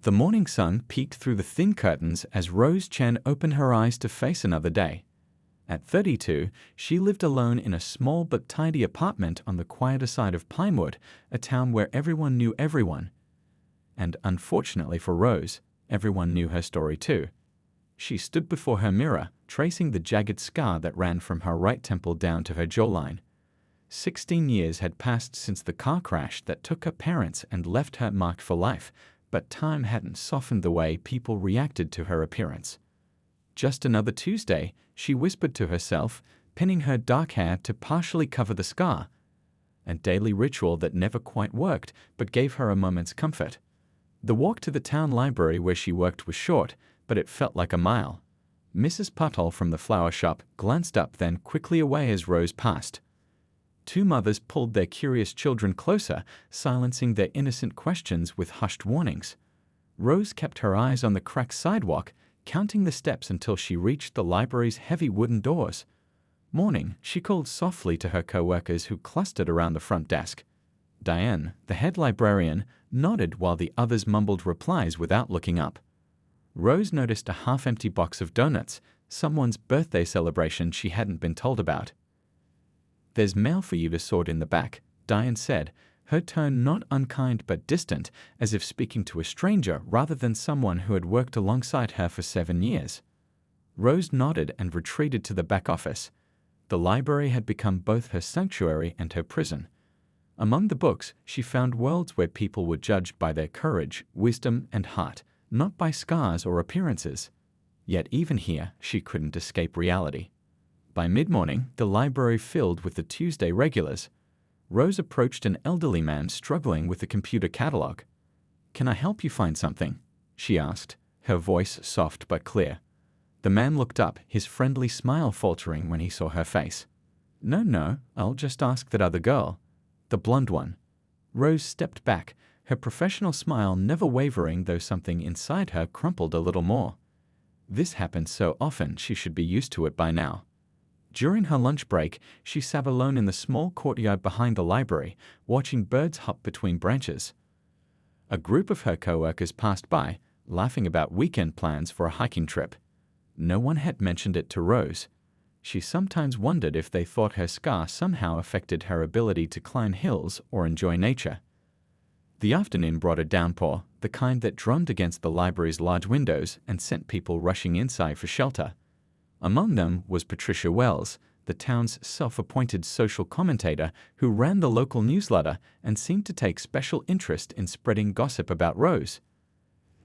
The morning sun peeked through the thin curtains as Rose Chen opened her eyes to face another day. At 32, she lived alone in a small but tidy apartment on the quieter side of Pinewood, a town where everyone knew everyone. And unfortunately for Rose, everyone knew her story too. She stood before her mirror, tracing the jagged scar that ran from her right temple down to her jawline. 16 years had passed since the car crash that took her parents and left her marked for life, but time hadn't softened the way people reacted to her appearance. Just another Tuesday, she whispered to herself, pinning her dark hair to partially cover the scar. A daily ritual that never quite worked, but gave her a moment's comfort. The walk to the town library where she worked was short, but it felt like a mile. Mrs. Puttle from the flower shop glanced up, then quickly away as Rose passed. Two mothers pulled their curious children closer, silencing their innocent questions with hushed warnings. Rose kept her eyes on the cracked sidewalk, counting the steps until she reached the library's heavy wooden doors. Morning, she called softly to her co-workers who clustered around the front desk. Diane, the head librarian, nodded while the others mumbled replies without looking up. Rose noticed a half-empty box of donuts, someone's birthday celebration she hadn't been told about. "There's mail for you to sort in the back," Diane said, her tone not unkind but distant, as if speaking to a stranger rather than someone who had worked alongside her for 7 years. Rose nodded and retreated to the back office. The library had become both her sanctuary and her prison. Among the books, she found worlds where people were judged by their courage, wisdom, and heart, not by scars or appearances. Yet even here, she couldn't escape reality. By mid-morning, the library filled with the Tuesday regulars. Rose approached an elderly man struggling with a computer catalog. "Can I help you find something?" she asked, her voice soft but clear. The man looked up, his friendly smile faltering when he saw her face. No, I'll just ask that other girl." The blonde one. Rose stepped back, her professional smile never wavering, though something inside her crumpled a little more. This happened so often she should be used to it by now. During her lunch break, she sat alone in the small courtyard behind the library, watching birds hop between branches. A group of her co-workers passed by, laughing about weekend plans for a hiking trip. No one had mentioned it to Rose. She sometimes wondered if they thought her scar somehow affected her ability to climb hills or enjoy nature. The afternoon brought a downpour, the kind that drummed against the library's large windows and sent people rushing inside for shelter. Among them was Patricia Wells, the town's self-appointed social commentator who ran the local newsletter and seemed to take special interest in spreading gossip about Rose.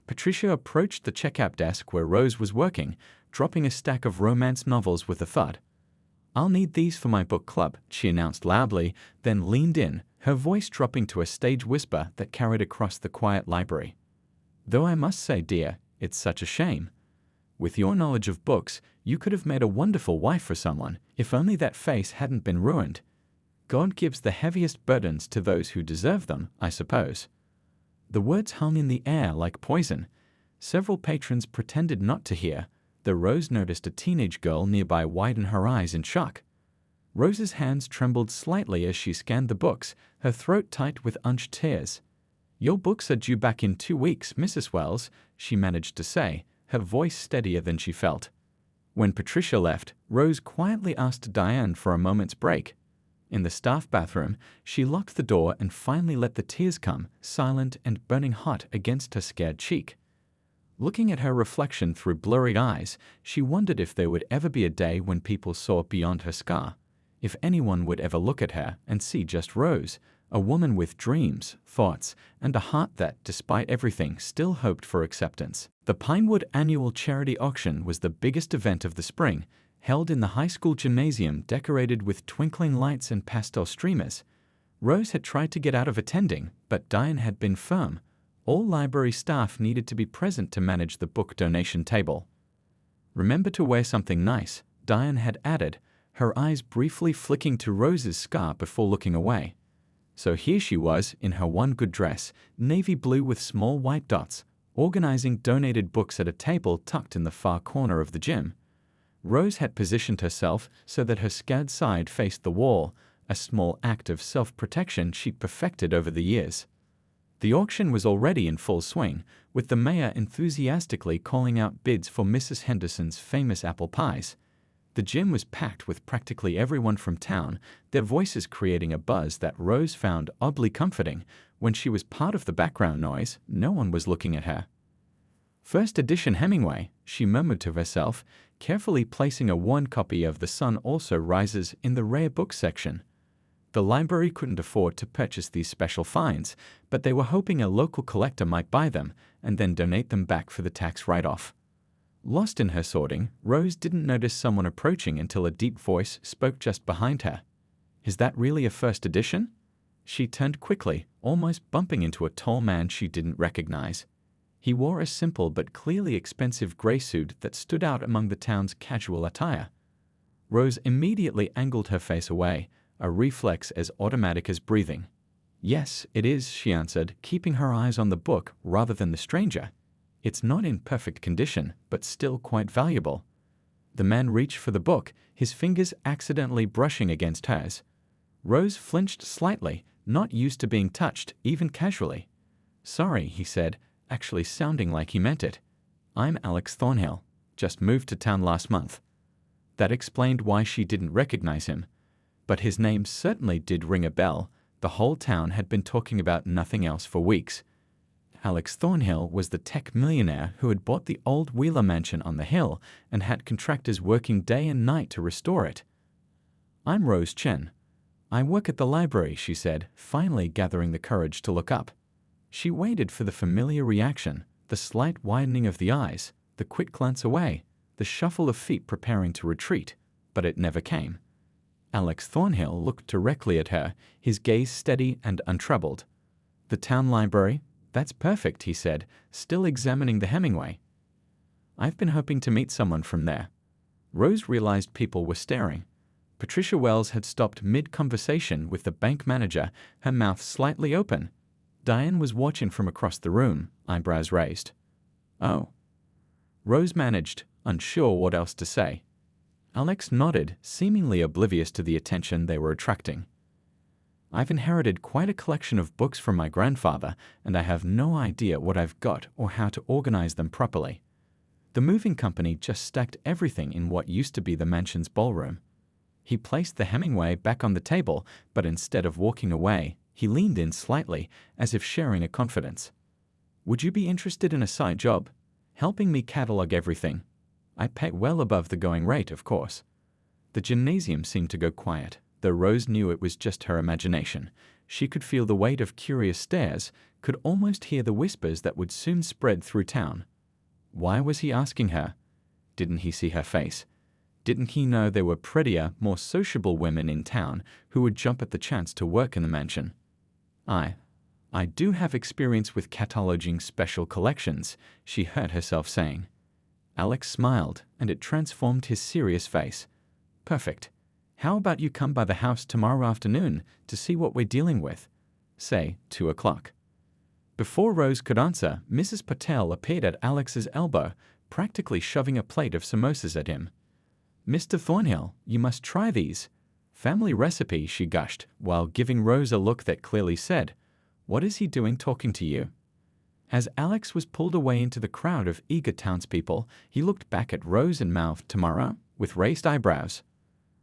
Patricia approached the checkout desk where Rose was working, dropping a stack of romance novels with a thud. "I'll need these for my book club," she announced loudly, then leaned in, her voice dropping to a stage whisper that carried across the quiet library. "Though I must say, dear, it's such a shame. With your knowledge of books, you could have made a wonderful wife for someone, if only that face hadn't been ruined. God gives the heaviest burdens to those who deserve them, I suppose." The words hung in the air like poison. Several patrons pretended not to hear, though Rose noticed a teenage girl nearby widen her eyes in shock. Rose's hands trembled slightly as she scanned the books, her throat tight with unshed tears. "Your books are due back in 2 weeks, Mrs. Wells," she managed to say, her voice steadier than she felt. When Patricia left, Rose quietly asked Diane for a moment's break. In the staff bathroom, she locked the door and finally let the tears come, silent and burning hot against her scared cheek. Looking at her reflection through blurry eyes, she wondered if there would ever be a day when people saw beyond her scar, if anyone would ever look at her and see just Rose, a woman with dreams, thoughts, and a heart that, despite everything, still hoped for acceptance. The Pinewood Annual Charity Auction was the biggest event of the spring, held in the high school gymnasium decorated with twinkling lights and pastel streamers. Rose had tried to get out of attending, but Diane had been firm. All library staff needed to be present to manage the book donation table. "Remember to wear something nice," Diane had added, her eyes briefly flicking to Rose's scar before looking away. So here she was in her one good dress, navy blue with small white dots, organizing donated books at a table tucked in the far corner of the gym. Rose had positioned herself so that her scared side faced the wall, a small act of self-protection she'd perfected over the years. The auction was already in full swing, with the mayor enthusiastically calling out bids for Mrs. Henderson's famous apple pies. The gym was packed with practically everyone from town, their voices creating a buzz that Rose found oddly comforting. When she was part of the background noise, no one was looking at her. First edition Hemingway, she murmured to herself, carefully placing a worn copy of The Sun Also Rises in the rare book section. The library couldn't afford to purchase these special finds, but they were hoping a local collector might buy them and then donate them back for the tax write-off. Lost in her sorting, Rose didn't notice someone approaching until a deep voice spoke just behind her. "Is that really a first edition?" She turned quickly, almost bumping into a tall man she didn't recognize. He wore a simple but clearly expensive gray suit that stood out among the town's casual attire. Rose immediately angled her face away, a reflex as automatic as breathing. "Yes, it is," she answered, keeping her eyes on the book rather than the stranger. "It's not in perfect condition, but still quite valuable." The man reached for the book, his fingers accidentally brushing against hers. Rose flinched slightly, not used to being touched, even casually. "Sorry," he said, actually sounding like he meant it. "I'm Alex Thornhill. Just moved to town last month." That explained why she didn't recognize him. But his name certainly did ring a bell. The whole town had been talking about nothing else for weeks. Alex Thornhill was the tech millionaire who had bought the old Wheeler mansion on the hill and had contractors working day and night to restore it. "I'm Rose Chen. I work at the library," she said, finally gathering the courage to look up. She waited for the familiar reaction, the slight widening of the eyes, the quick glance away, the shuffle of feet preparing to retreat, but it never came. Alex Thornhill looked directly at her, his gaze steady and untroubled. "The town library? That's perfect," he said, still examining the Hemingway. "I've been hoping to meet someone from there." Rose realized people were staring. Patricia Wells had stopped mid-conversation with the bank manager, her mouth slightly open. Diane was watching from across the room, eyebrows raised. "Oh." Rose managed, unsure what else to say. Alex nodded, seemingly oblivious to the attention they were attracting. "I've inherited quite a collection of books from my grandfather, and I have no idea what I've got or how to organize them properly. The moving company just stacked everything in what used to be the mansion's ballroom." He placed the Hemingway back on the table, but instead of walking away, he leaned in slightly, as if sharing a confidence. "Would you be interested in a side job? Helping me catalog everything? I pay well above the going rate, of course." The gymnasium seemed to go quiet, though Rose knew it was just her imagination. She could feel the weight of curious stares, could almost hear the whispers that would soon spread through town. Why was he asking her? Didn't he see her face? Didn't he know there were prettier, more sociable women in town who would jump at the chance to work in the mansion? I do have experience with cataloging special collections," she heard herself saying. Alex smiled, and it transformed his serious face. "Perfect. How about you come by the house tomorrow afternoon to see what we're dealing with? Say 2:00. Before Rose could answer, Mrs. Patel appeared at Alex's elbow, practically shoving a plate of samosas at him. "Mr. Thornhill, you must try these. Family recipe," she gushed, while giving Rose a look that clearly said, "What is he doing talking to you?" As Alex was pulled away into the crowd of eager townspeople, he looked back at Rose and mouthed, "Tomorrow?" with raised eyebrows.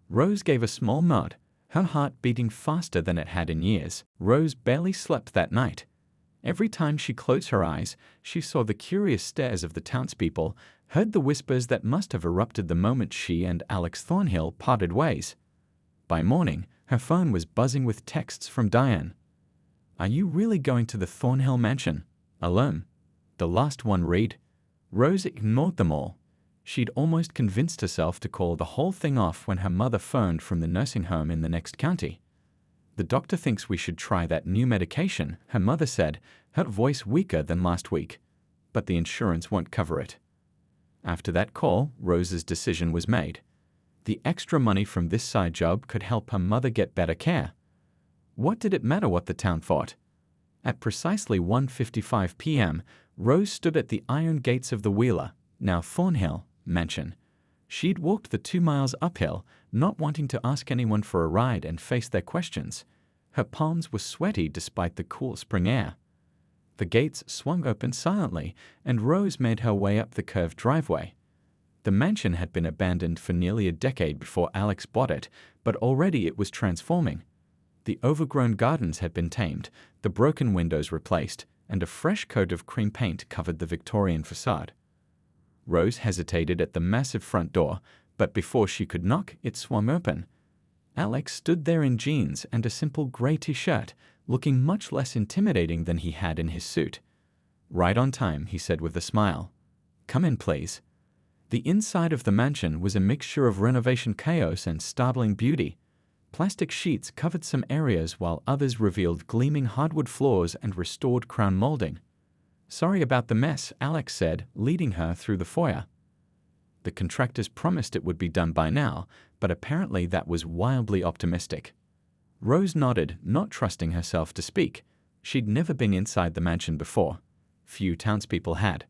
Rose gave a small nod, her heart beating faster than it had in years. Rose barely slept that night. Every time she closed her eyes, she saw the curious stares of the townspeople, heard the whispers that must have erupted the moment she and Alex Thornhill parted ways. By morning, her phone was buzzing with texts from Diane. "Are you really going to the Thornhill mansion? Alone?" The last one read. Rose ignored them all. She'd almost convinced herself to call the whole thing off when her mother phoned from the nursing home in the next county. "The doctor thinks we should try that new medication," her mother said, her voice weaker than last week. "But the insurance won't cover it." After that call, Rose's decision was made. The extra money from this side job could help her mother get better care. What did it matter what the town thought? At precisely 1:55 p.m., Rose stood at the iron gates of the Wheeler, now Thornhill, mansion. She'd walked the 2 miles uphill, not wanting to ask anyone for a ride and face their questions. Her palms were sweaty despite the cool spring air. The gates swung open silently, and Rose made her way up the curved driveway. The mansion had been abandoned for nearly a decade before Alex bought it, but already it was transforming. The overgrown gardens had been tamed, the broken windows replaced, and a fresh coat of cream paint covered the Victorian facade. Rose hesitated at the massive front door, but before she could knock, it swung open. Alex stood there in jeans and a simple grey t-shirt, looking much less intimidating than he had in his suit. "Right on time," he said with a smile. "Come in, please." The inside of the mansion was a mixture of renovation chaos and startling beauty. Plastic sheets covered some areas while others revealed gleaming hardwood floors and restored crown molding. "Sorry about the mess," Alex said, leading her through the foyer. The contractors promised it would be done by now, but apparently that was wildly optimistic. Rose nodded, not trusting herself to speak. She'd never been inside the mansion before. Few townspeople had.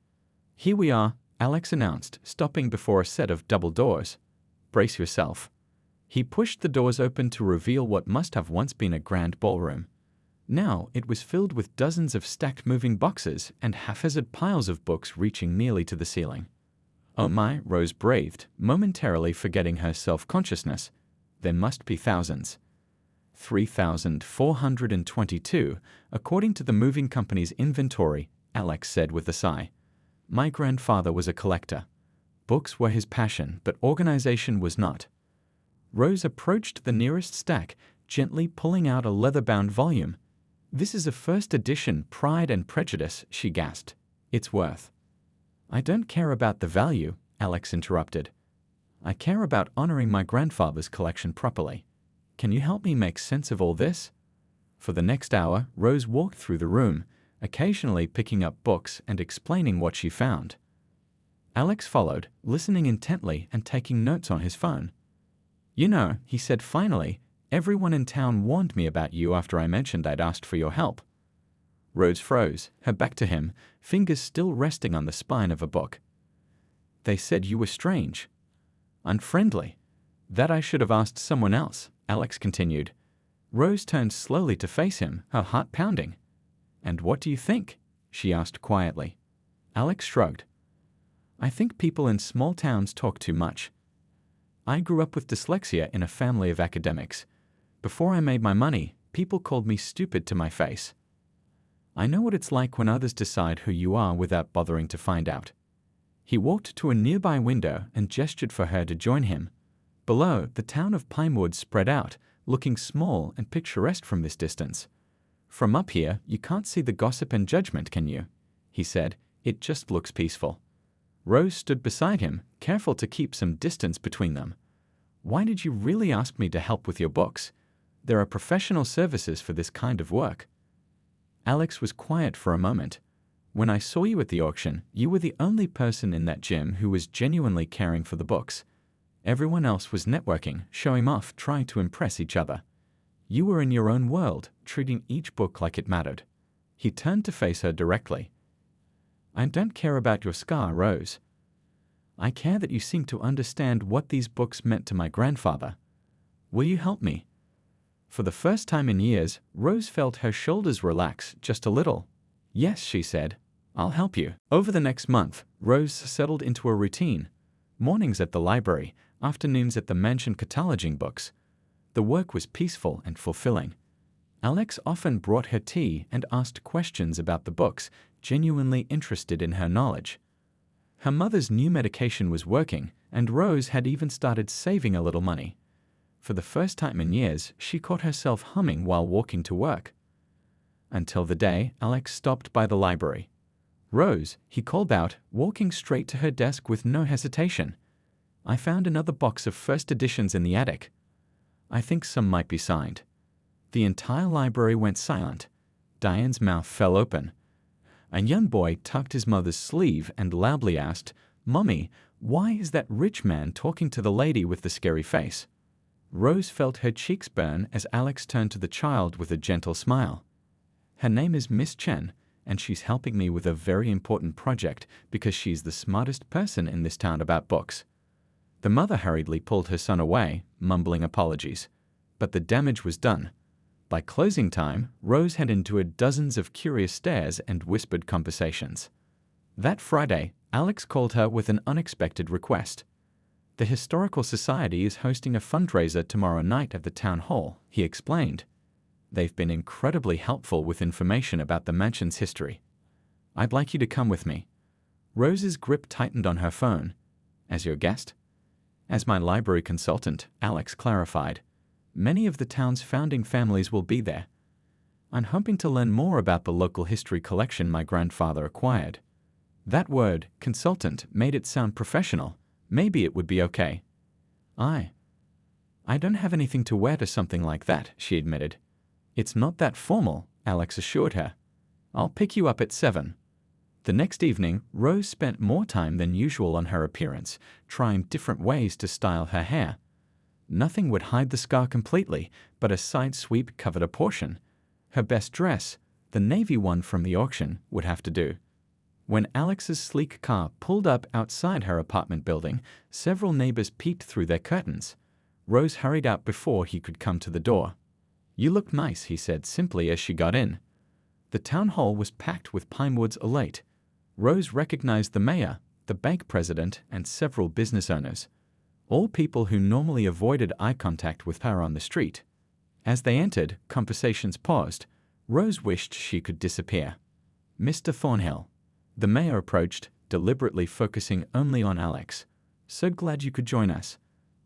"Here we are," Alex announced, stopping before a set of double doors. "Brace yourself." He pushed the doors open to reveal what must have once been a grand ballroom. Now it was filled with dozens of stacked moving boxes and haphazard piles of books reaching nearly to the ceiling. "Oh my," Rose breathed, momentarily forgetting her self-consciousness. "There must be thousands." 3,422, according to the moving company's inventory, Alex said with a sigh. "My grandfather was a collector. Books were his passion, but organization was not." Rose approached the nearest stack, gently pulling out a leather-bound volume. "This is a first edition, Pride and Prejudice," she gasped. "It's worth—" "I don't care about the value," Alex interrupted. "I care about honoring my grandfather's collection properly. Can you help me make sense of all this?" For the next hour, Rose walked through the room, occasionally picking up books and explaining what she found. Alex followed, listening intently and taking notes on his phone. "You know," he said finally, "everyone in town warned me about you after I mentioned I'd asked for your help." Rose froze, her back to him, fingers still resting on the spine of a book. "They said you were strange. Unfriendly. That I should have asked someone else," Alex continued. Rose turned slowly to face him, her heart pounding. "And what do you think?" she asked quietly. Alex shrugged. "I think people in small towns talk too much. I grew up with dyslexia in a family of academics. Before I made my money, people called me stupid to my face. I know what it's like when others decide who you are without bothering to find out." He walked to a nearby window and gestured for her to join him. Below, the town of Pinewood spread out, looking small and picturesque from this distance. "From up here, you can't see the gossip and judgment, can you?" he said. "It just looks peaceful." Rose stood beside him, careful to keep some distance between them. "Why did you really ask me to help with your books? There are professional services for this kind of work." Alex was quiet for a moment. "When I saw you at the auction, you were the only person in that gym who was genuinely caring for the books. Everyone else was networking, showing off, trying to impress each other. You were in your own world, treating each book like it mattered." He turned to face her directly. "I don't care about your scar, Rose. I care that you seem to understand what these books meant to my grandfather. Will you help me?" For the first time in years, Rose felt her shoulders relax just a little. "Yes," she said. "I'll help you." Over the next month, Rose settled into a routine. Mornings at the library, afternoons at the mansion cataloging books. The work was peaceful and fulfilling. Alex often brought her tea and asked questions about the books, genuinely interested in her knowledge. Her mother's new medication was working, and Rose had even started saving a little money. For the first time in years, she caught herself humming while walking to work. Until the day Alex stopped by the library. "Rose," he called out, walking straight to her desk with no hesitation. "I found another box of first editions in the attic. I think some might be signed." The entire library went silent. Diane's mouth fell open. A young boy tugged his mother's sleeve and loudly asked, "Mommy, why is that rich man talking to the lady with the scary face?" Rose felt her cheeks burn as Alex turned to the child with a gentle smile. "Her name is Miss Chen, and she's helping me with a very important project because she's the smartest person in this town about books." The mother hurriedly pulled her son away, mumbling apologies. But the damage was done. By closing time, Rose had endured dozens of curious stares and whispered conversations. That Friday, Alex called her with an unexpected request. "The Historical Society is hosting a fundraiser tomorrow night at the town hall," he explained. "They've been incredibly helpful with information about the mansion's history. I'd like you to come with me." Rose's grip tightened on her phone. "As your guest?" "As my library consultant," Alex clarified. "Many of the town's founding families will be there. I'm hoping to learn more about the local history collection my grandfather acquired." That word, consultant, made it sound professional. Maybe it would be okay. I don't have anything to wear to something like that," she admitted. "It's not that formal," Alex assured her. "I'll pick you up at 7. The next evening, Rose spent more time than usual on her appearance, trying different ways to style her hair. Nothing would hide the scar completely, but a side sweep covered a portion. Her best dress, the navy one from the auction, would have to do. When Alex's sleek car pulled up outside her apartment building, several neighbors peeked through their curtains. Rose hurried out before he could come to the door. "You look nice," he said simply as she got in. The town hall was packed with Pinewood's elite. Rose recognized the mayor, the bank president, and several business owners, all people who normally avoided eye contact with her on the street. As they entered, conversations paused. Rose wished she could disappear. "Mr. Thornhill." The mayor approached, deliberately focusing only on Alex. "So glad you could join us.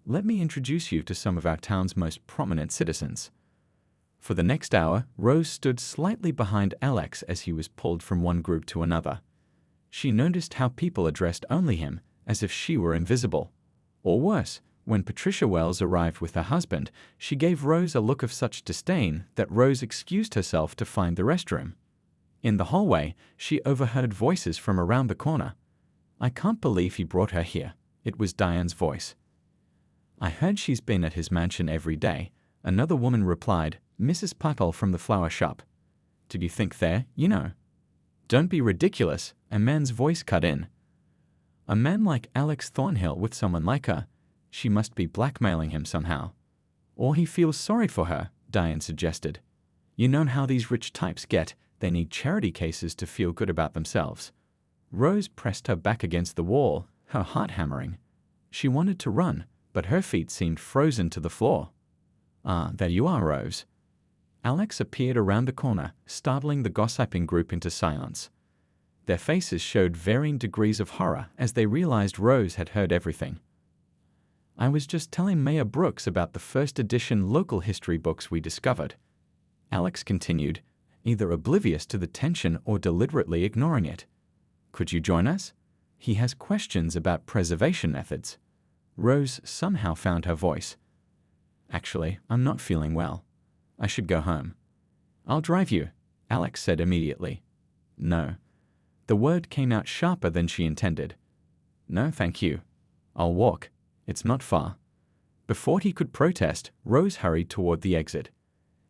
Let me introduce you to some of our town's most prominent citizens." For the next hour, Rose stood slightly behind Alex as he was pulled from one group to another. She noticed how people addressed only him, as if she were invisible. Or worse, when Patricia Wells arrived with her husband, she gave Rose a look of such disdain that Rose excused herself to find the restroom. In the hallway, she overheard voices from around the corner. "I can't believe he brought her here." It was Diane's voice. "I heard she's been at his mansion every day," another woman replied, "Mrs. Patel from the flower shop." "Did you think there, you know?" "Don't be ridiculous," a man's voice cut in. "A man like Alex Thornhill with someone like her. She must be blackmailing him somehow." "Or he feels sorry for her," Diane suggested. "You know how these rich types get. They need charity cases to feel good about themselves." Rose pressed her back against the wall, her heart hammering. She wanted to run, but her feet seemed frozen to the floor. "Ah, there you are, Rose." Alex appeared around the corner, startling the gossiping group into silence. Their faces showed varying degrees of horror as they realized Rose had heard everything. "I was just telling Mayor Brooks about the first edition local history books we discovered," Alex continued, either oblivious to the tension or deliberately ignoring it. "Could you join us? He has questions about preservation methods." Rose somehow found her voice. "Actually, I'm not feeling well. I should go home." "I'll drive you," Alex said immediately. "No." The word came out sharper than she intended. "No, thank you. I'll walk. It's not far." Before he could protest, Rose hurried toward the exit.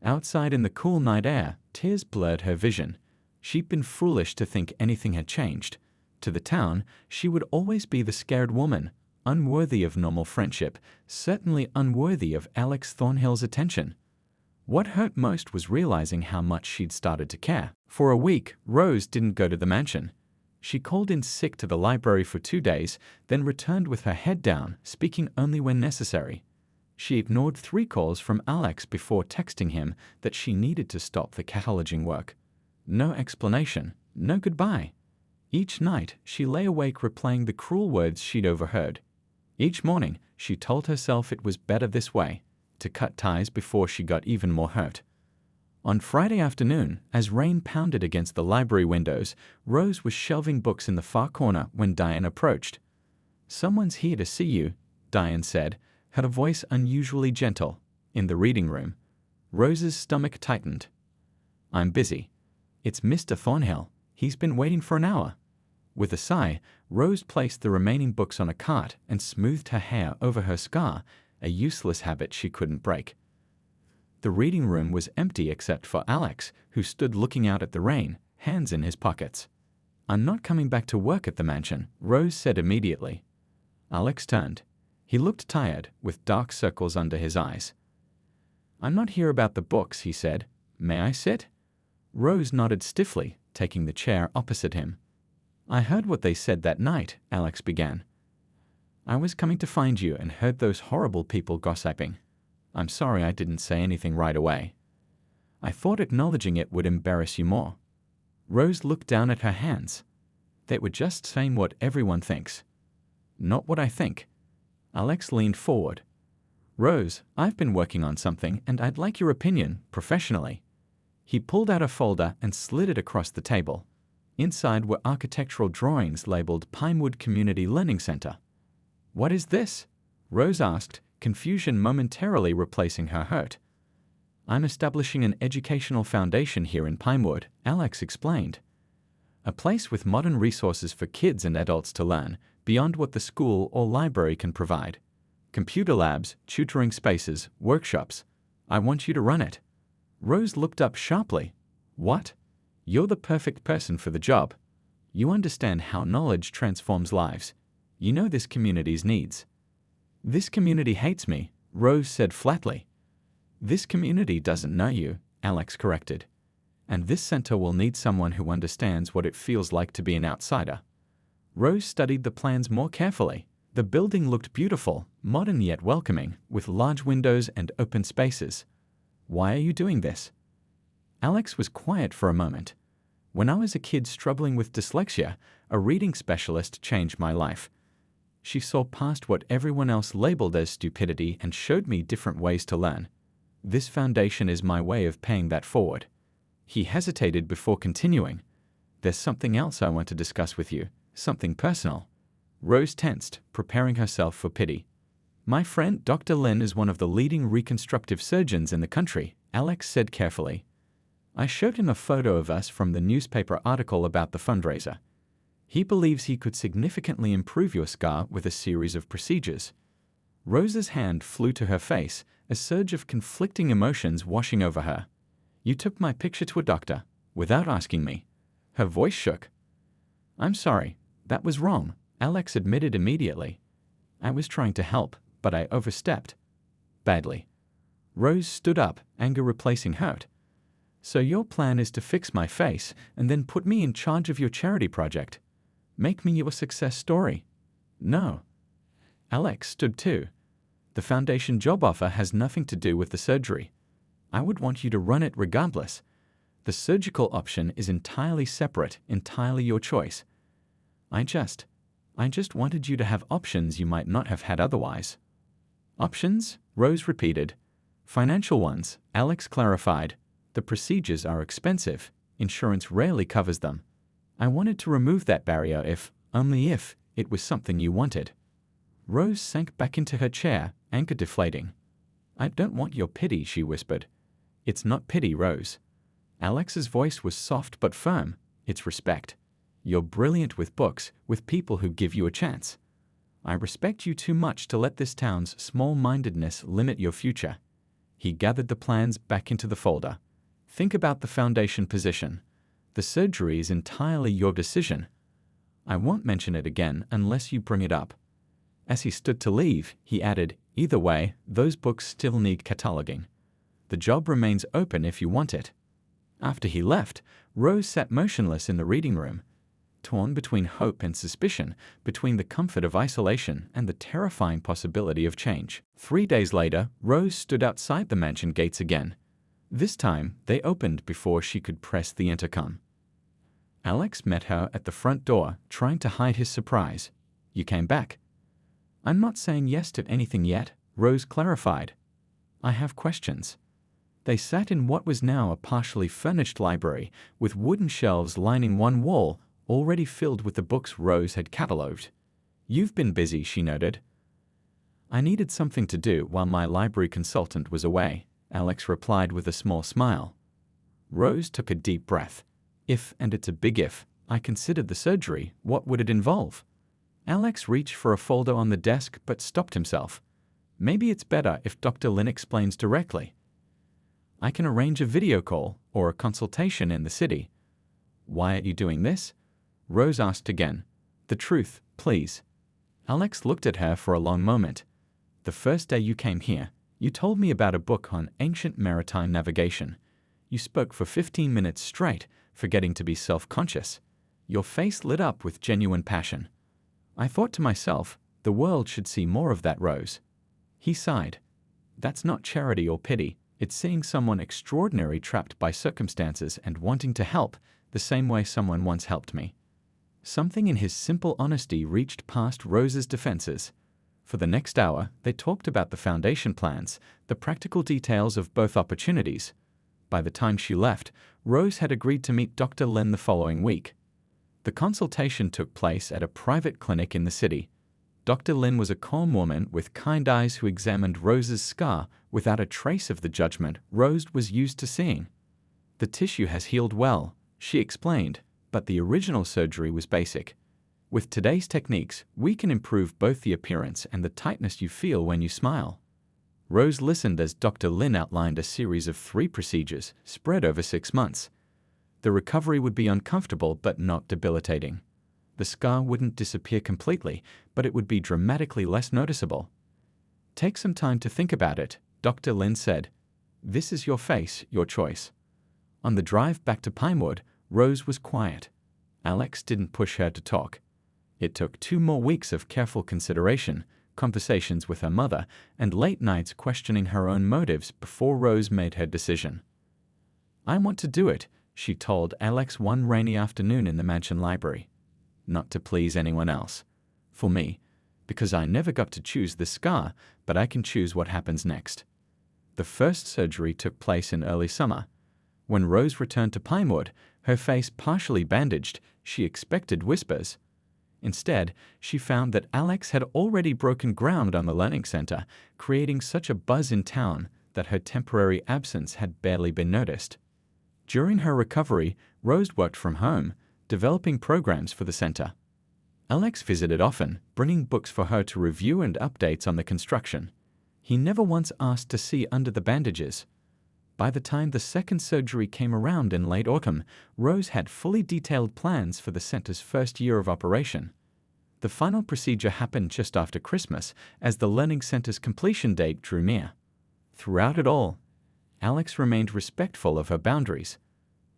Outside in the cool night air, tears blurred her vision. She'd been foolish to think anything had changed. To the town, she would always be the scared woman, unworthy of normal friendship, certainly unworthy of Alex Thornhill's attention. What hurt most was realizing how much she'd started to care. For a week, Rose didn't go to the mansion. She called in sick to the library for 2 days, then returned with her head down, speaking only when necessary. She ignored 3 calls from Alex before texting him that she needed to stop the cataloging work. No explanation, no goodbye. Each night, she lay awake replaying the cruel words she'd overheard. Each morning, she told herself it was better this way, to cut ties before she got even more hurt. On Friday afternoon, as rain pounded against the library windows, Rose was shelving books in the far corner when Diane approached. "Someone's here to see you," Diane said, her voice unusually gentle. In the reading room, Rose's stomach tightened. "I'm busy." "It's Mr. Thornhill. He's been waiting for an hour." With a sigh, Rose placed the remaining books on a cart and smoothed her hair over her scar, a useless habit she couldn't break. The reading room was empty except for Alex, who stood looking out at the rain, hands in his pockets. "I'm not coming back to work at the mansion," Rose said immediately. Alex turned. He looked tired, with dark circles under his eyes. I'm not here about the books, he said. May I sit? Rose nodded stiffly, taking the chair opposite him. I heard what they said that night, Alex began. I was coming to find you and heard those horrible people gossiping. I'm sorry I didn't say anything right away. I thought acknowledging it would embarrass you more. Rose looked down at her hands. They were just saying what everyone thinks. Not what I think. Alex leaned forward. Rose, I've been working on something and I'd like your opinion, professionally. He pulled out a folder and slid it across the table. Inside were architectural drawings labeled Pinewood Community Learning Center. What is this? Rose asked, confusion momentarily replacing her hurt. I'm establishing an educational foundation here in Pinewood, Alex explained. A place with modern resources for kids and adults to learn, beyond what the school or library can provide. Computer labs, tutoring spaces, workshops. I want you to run it. Rose looked up sharply. What? You're the perfect person for the job. You understand how knowledge transforms lives. You know this community's needs. This community hates me, Rose said flatly. This community doesn't know you, Alex corrected. And this center will need someone who understands what it feels like to be an outsider. Rose studied the plans more carefully. The building looked beautiful, modern yet welcoming, with large windows and open spaces. Why are you doing this? Alex was quiet for a moment. When I was a kid struggling with dyslexia, a reading specialist changed my life. She saw past what everyone else labeled as stupidity and showed me different ways to learn. This foundation is my way of paying that forward. He hesitated before continuing. There's something else I want to discuss with you, something personal. Rose tensed, preparing herself for pity. My friend Dr. Lin is one of the leading reconstructive surgeons in the country, Alex said carefully. I showed him a photo of us from the newspaper article about the fundraiser. He believes he could significantly improve your scar with a series of procedures. Rose's hand flew to her face, a surge of conflicting emotions washing over her. You took my picture to a doctor, without asking me. Her voice shook. I'm sorry, that was wrong, Alex admitted immediately. I was trying to help, but I overstepped. Badly. Rose stood up, anger replacing hurt. So your plan is to fix my face and then put me in charge of your charity project. Make me your success story. No. Alex stood too. The foundation job offer has nothing to do with the surgery. I would want you to run it regardless. The surgical option is entirely separate, entirely your choice. I just wanted you to have options you might not have had otherwise. Options? Rose repeated. Financial ones, Alex clarified. The procedures are expensive. Insurance rarely covers them. I wanted to remove that barrier if, only if, it was something you wanted. Rose sank back into her chair, anger deflating. I don't want your pity, she whispered. It's not pity, Rose. Alex's voice was soft but firm. It's respect. You're brilliant with books, with people who give you a chance. I respect you too much to let this town's small-mindedness limit your future. He gathered the plans back into the folder. Think about the foundation position. The surgery is entirely your decision. I won't mention it again unless you bring it up. As he stood to leave, he added, either way, those books still need cataloging. The job remains open if you want it. After he left, Rose sat motionless in the reading room, torn between hope and suspicion, between the comfort of isolation and the terrifying possibility of change. 3 days later, Rose stood outside the mansion gates again. This time, they opened before she could press the intercom. Alex met her at the front door, trying to hide his surprise. You came back. I'm not saying yes to anything yet, Rose clarified. I have questions. They sat in what was now a partially furnished library, with wooden shelves lining one wall, already filled with the books Rose had catalogued. You've been busy, she noted. I needed something to do while my library consultant was away, Alex replied with a small smile. Rose took a deep breath. If, and it's a big if, I considered the surgery, what would it involve? Alex reached for a folder on the desk but stopped himself. Maybe it's better if Dr. Lin explains directly. I can arrange a video call or a consultation in the city. Why are you doing this? Rose asked again. The truth, please. Alex looked at her for a long moment. The first day you came here, You told me about a book on ancient maritime navigation. You spoke for 15 minutes straight, forgetting to be self-conscious. Your face lit up with genuine passion. I thought to myself, the world should see more of that, Rose. He sighed. That's not charity or pity. It's seeing someone extraordinary trapped by circumstances and wanting to help, the same way someone once helped me. Something in his simple honesty reached past Rose's defenses. For the next hour, they talked about the foundation plans, the practical details of both opportunities. By the time she left, Rose had agreed to meet Dr. Lin the following week. The consultation took place at a private clinic in the city. Dr. Lin was a calm woman with kind eyes who examined Rose's scar without a trace of the judgment Rose was used to seeing. The tissue has healed well, she explained, but the original surgery was basic. With today's techniques, we can improve both the appearance and the tightness you feel when you smile. Rose listened as Dr. Lin outlined a series of 3 procedures spread over 6 months. The recovery would be uncomfortable but not debilitating. The scar wouldn't disappear completely, but it would be dramatically less noticeable. Take some time to think about it, Dr. Lin said. This is your face, your choice. On the drive back to Pinewood, Rose was quiet. Alex didn't push her to talk. It took 2 more weeks of careful consideration, conversations with her mother, and late nights questioning her own motives before Rose made her decision. I want to do it, she told Alex one rainy afternoon in the mansion library. Not to please anyone else. For me, because I never got to choose the scar, but I can choose what happens next. The first surgery took place in early summer. When Rose returned to Pinewood, her face partially bandaged, she expected whispers. Instead, she found that Alex had already broken ground on the learning center, creating such a buzz in town that her temporary absence had barely been noticed. During her recovery, Rose worked from home, developing programs for the center. Alex visited often, bringing books for her to review and updates on the construction. He never once asked to see under the bandages. By the time the second surgery came around in late autumn, Rose had fully detailed plans for the center's first year of operation. The final procedure happened just after Christmas, as the learning center's completion date drew near. Throughout it all, Alex remained respectful of her boundaries.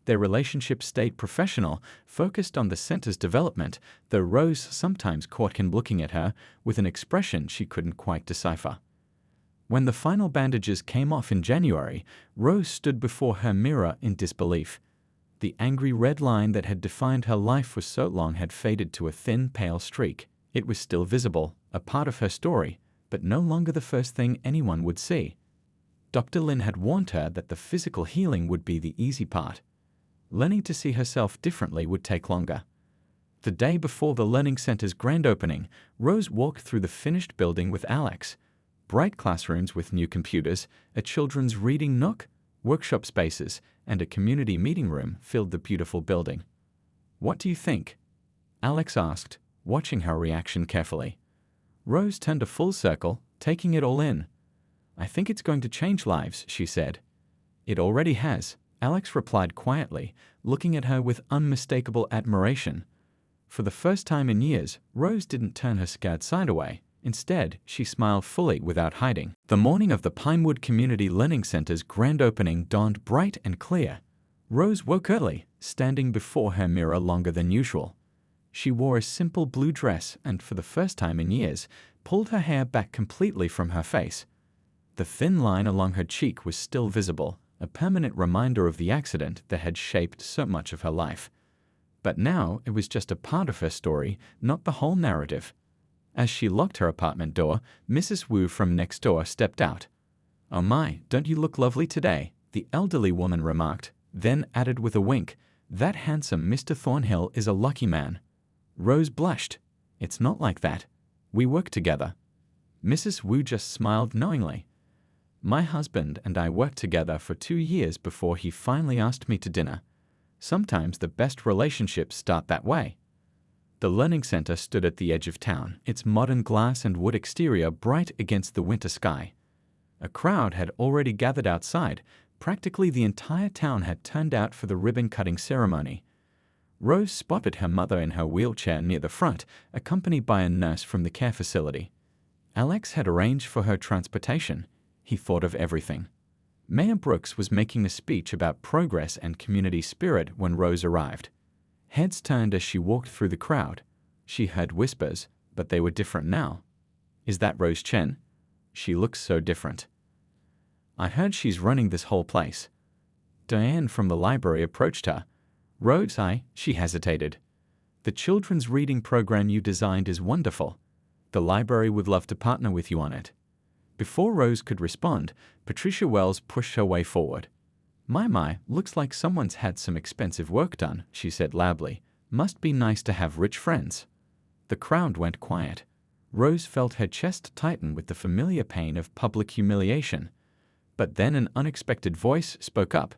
Their relationship stayed professional, focused on the center's development, though Rose sometimes caught him looking at her with an expression she couldn't quite decipher. When the final bandages came off in January, Rose stood before her mirror in disbelief. The angry red line that had defined her life for so long had faded to a thin, pale streak. It was still visible, a part of her story, but no longer the first thing anyone would see. Dr. Lin had warned her that the physical healing would be the easy part. Learning to see herself differently would take longer. The day before the learning center's grand opening, Rose walked through the finished building with Alex. Bright classrooms with new computers, a children's reading nook, workshop spaces, and a community meeting room filled the beautiful building. What do you think? Alex asked, watching her reaction carefully. Rose turned a full circle, taking it all in. I think it's going to change lives, she said. It already has, Alex replied quietly, looking at her with unmistakable admiration. For the first time in years, Rose didn't turn her scared side away. Instead, she smiled fully without hiding. The morning of the Pinewood Community Learning Center's grand opening dawned bright and clear. Rose woke early, standing before her mirror longer than usual. She wore a simple blue dress and, for the first time in years, pulled her hair back completely from her face. The thin line along her cheek was still visible, a permanent reminder of the accident that had shaped so much of her life. But now it was just a part of her story, not the whole narrative. As she locked her apartment door, Mrs. Wu from next door stepped out. "Oh my, don't you look lovely today?" the elderly woman remarked, then added with a wink, "That handsome Mr. Thornhill is a lucky man." Rose blushed. "It's not like that. We work together." Mrs. Wu just smiled knowingly. "My husband and I worked together for 2 years before he finally asked me to dinner. Sometimes the best relationships start that way." The learning center stood at the edge of town, its modern glass and wood exterior bright against the winter sky. A crowd had already gathered outside. Practically the entire town had turned out for the ribbon-cutting ceremony. Rose spotted her mother in her wheelchair near the front, accompanied by a nurse from the care facility. Alex had arranged for her transportation. He thought of everything. Mayor Brooks was making a speech about progress and community spirit when Rose arrived. Heads turned as she walked through the crowd. She heard whispers, but they were different now. "Is that Rose Chen? She looks so different." "I heard she's running this whole place." Diane from the library approached her. "Rose, she hesitated. "The children's reading program you designed is wonderful. The library would love to partner with you on it." Before Rose could respond, Patricia Wells pushed her way forward. My, looks like someone's had some expensive work done," she said loudly. "Must be nice to have rich friends." The crowd went quiet. Rose felt her chest tighten with the familiar pain of public humiliation. But then an unexpected voice spoke up.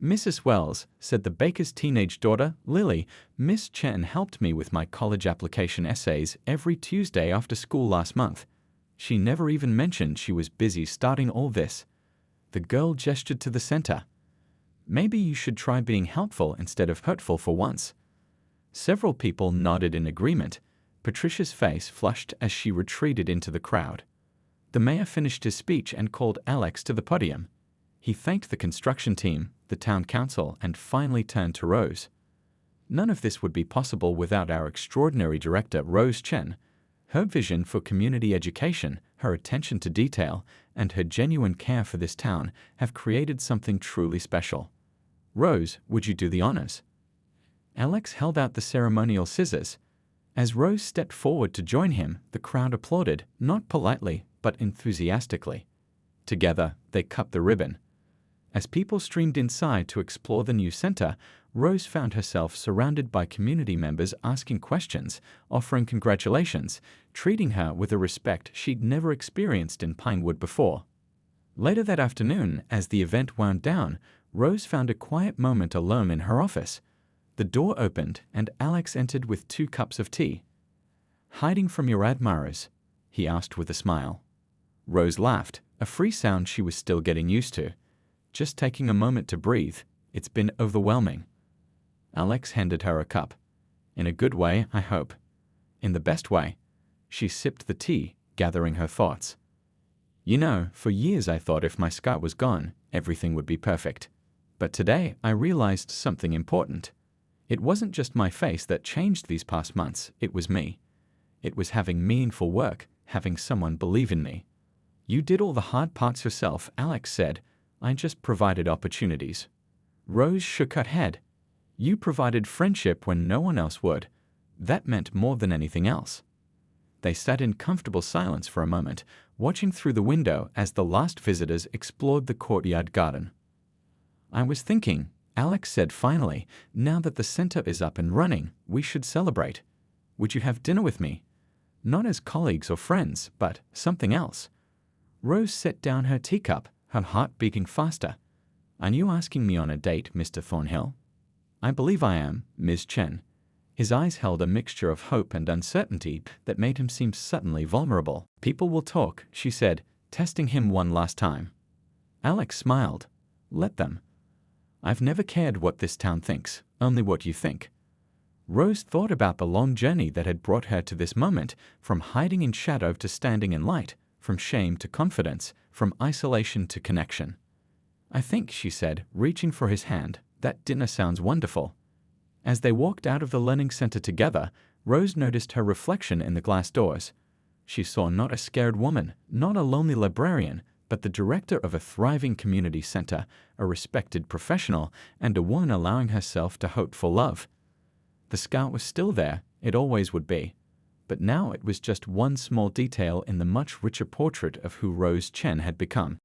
"Mrs. Wells," said the baker's teenage daughter, Lily, "Miss Chen helped me with my college application essays every Tuesday after school last month. She never even mentioned she was busy starting all this." The girl gestured to the center. "Maybe you should try being helpful instead of hurtful for once." Several people nodded in agreement. Patricia's face flushed as she retreated into the crowd. The mayor finished his speech and called Alex to the podium. He thanked the construction team, the town council, and finally turned to Rose. "None of this would be possible without our extraordinary director, Rose Chen. Her vision for community education, her attention to detail, and her genuine care for this town have created something truly special. Rose, would you do the honors?" Alex held out the ceremonial scissors. As Rose stepped forward to join him, the crowd applauded, not politely, but enthusiastically. Together, they cut the ribbon. As people streamed inside to explore the new center, Rose found herself surrounded by community members asking questions, offering congratulations, treating her with a respect she'd never experienced in Pinewood before. Later that afternoon, as the event wound down, Rose found a quiet moment alone in her office. The door opened, and Alex entered with 2 cups of tea. "Hiding from your admirers?" he asked with a smile. Rose laughed, a free sound she was still getting used to. "Just taking a moment to breathe. It's been overwhelming." Alex handed her a cup. "In a good way, I hope." "In the best way." She sipped the tea, gathering her thoughts. "You know, for years I thought if my scar was gone, everything would be perfect. But today I realized something important. It wasn't just my face that changed these past months, it was me. It was having meaningful work, having someone believe in me." "You did all the hard parts yourself," Alex said. "I just provided opportunities." Rose shook her head. "You provided friendship when no one else would. That meant more than anything else." They sat in comfortable silence for a moment, watching through the window as the last visitors explored the courtyard garden. "I was thinking," Alex said finally, "now that the center is up and running, we should celebrate. Would you have dinner with me? Not as colleagues or friends, but something else." Rose set down her teacup, her heart beating faster. "Are you asking me on a date, Mr. Thornhill?" "I believe I am, Ms. Chen." His eyes held a mixture of hope and uncertainty that made him seem suddenly vulnerable. "People will talk," she said, testing him one last time. Alex smiled. "Let them. I've never cared what this town thinks, only what you think." Rose thought about the long journey that had brought her to this moment, from hiding in shadow to standing in light, from shame to confidence, from isolation to connection. "I think," she said, reaching for his hand, "that dinner sounds wonderful." As they walked out of the learning center together, Rose noticed her reflection in the glass doors. She saw not a scared woman, not a lonely librarian, but the director of a thriving community center, a respected professional, and a woman allowing herself to hope for love. The scar was still there, it always would be. But now it was just one small detail in the much richer portrait of who Rose Chen had become.